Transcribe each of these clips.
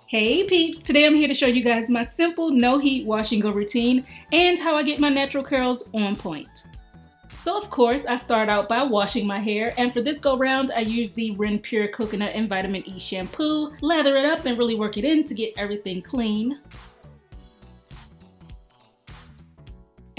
Hey peeps, today I'm here to show you guys my simple no heat wash and go routine and how I get my natural curls on point. So of course I start out by washing my hair, and for this go round I use the Ren Pure Coconut and Vitamin E shampoo, lather it up and really work it in to get everything clean.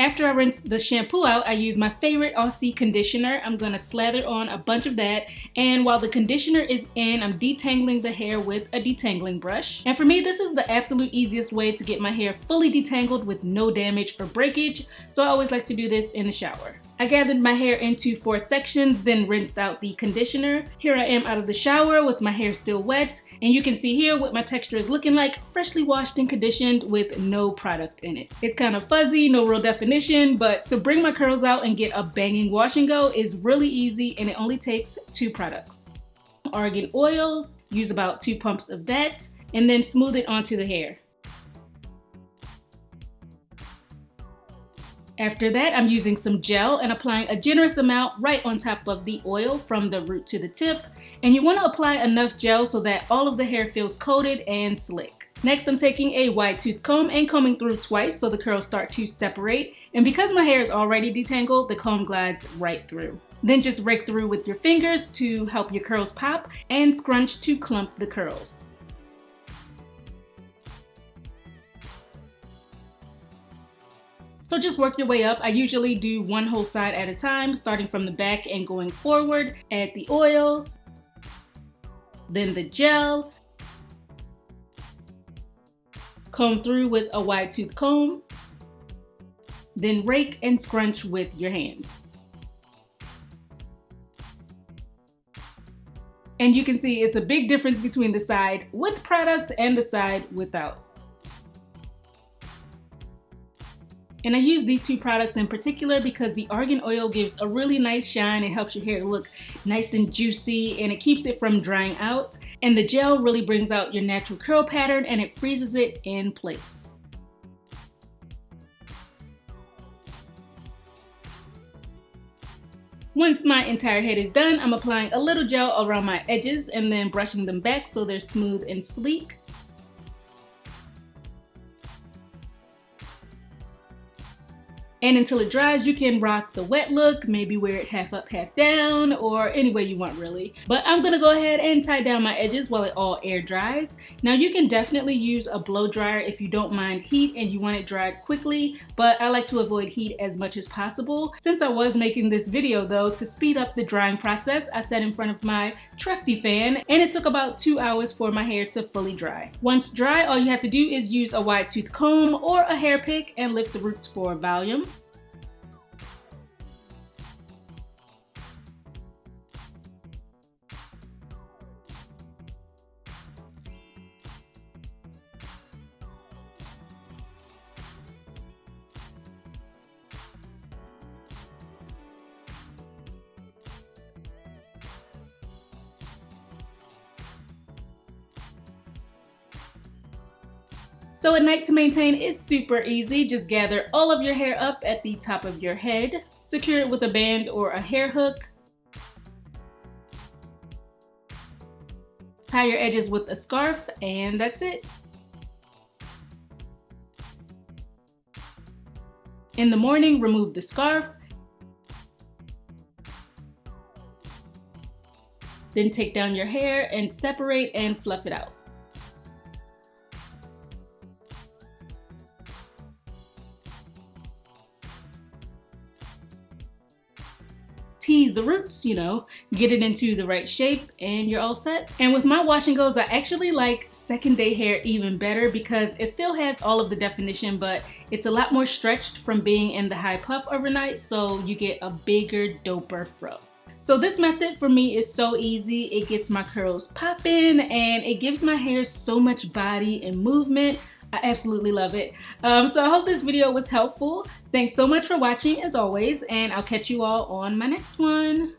After I rinse the shampoo out, I use my favorite Aussie conditioner. I'm going to slather on a bunch of that, and while the conditioner is in, I'm detangling the hair with a detangling brush. And for me, this is the absolute easiest way to get my hair fully detangled with no damage or breakage, so I always like to do this in the shower. I gathered my hair into 4 sections, then rinsed out the conditioner. Here I am out of the shower with my hair still wet, and you can see here what my texture is looking like, freshly washed and conditioned with no product in it. It's kind of fuzzy, no real definition, but to bring my curls out and get a banging wash and go is really easy, and it only takes 2 products. Argan oil, use about 2 pumps of that, and then smooth it onto the hair. After that, I'm using some gel and applying a generous amount right on top of the oil from the root to the tip. And you want to apply enough gel so that all of the hair feels coated and slick. Next, I'm taking a wide tooth comb and combing through twice so the curls start to separate. And because my hair is already detangled, the comb glides right through. Then just rake through with your fingers to help your curls pop and scrunch to clump the curls. So just work your way up. I usually do one whole side at a time, starting from the back and going forward. Add the oil, then the gel, comb through with a wide tooth comb, then rake and scrunch with your hands. And you can see it's a big difference between the side with product and the side without. And I use these 2 products in particular because the argan oil gives a really nice shine. It helps your hair to look nice and juicy, and it keeps it from drying out. And the gel really brings out your natural curl pattern and it freezes it in place. Once my entire head is done, I'm applying a little gel around my edges and then brushing them back so they're smooth and sleek. And until it dries, you can rock the wet look, maybe wear it half up, half down, or any way you want really. But I'm gonna go ahead and tie down my edges while it all air dries. Now you can definitely use a blow dryer if you don't mind heat and you want it dried quickly, but I like to avoid heat as much as possible. Since I was making this video though, to speed up the drying process, I sat in front of my trusty fan, and it took about 2 hours for my hair to fully dry. Once dry, all you have to do is use a wide tooth comb or a hair pick and lift the roots for volume. So at night to maintain is super easy. Just gather all of your hair up at the top of your head, secure it with a band or a hair hook, tie your edges with a scarf, and that's it. In the morning, remove the scarf, then take down your hair and separate and fluff it out. Tease the roots, get it into the right shape, and you're all set. And with my wash and goes, I actually like second day hair even better because it still has all of the definition, but it's a lot more stretched from being in the high puff overnight, so you get a bigger, doper fro. So this method for me is so easy. It gets my curls popping and it gives my hair so much body and movement. I absolutely love it. So I hope this video was helpful. Thanks so much for watching as always, and I'll catch you all on my next one.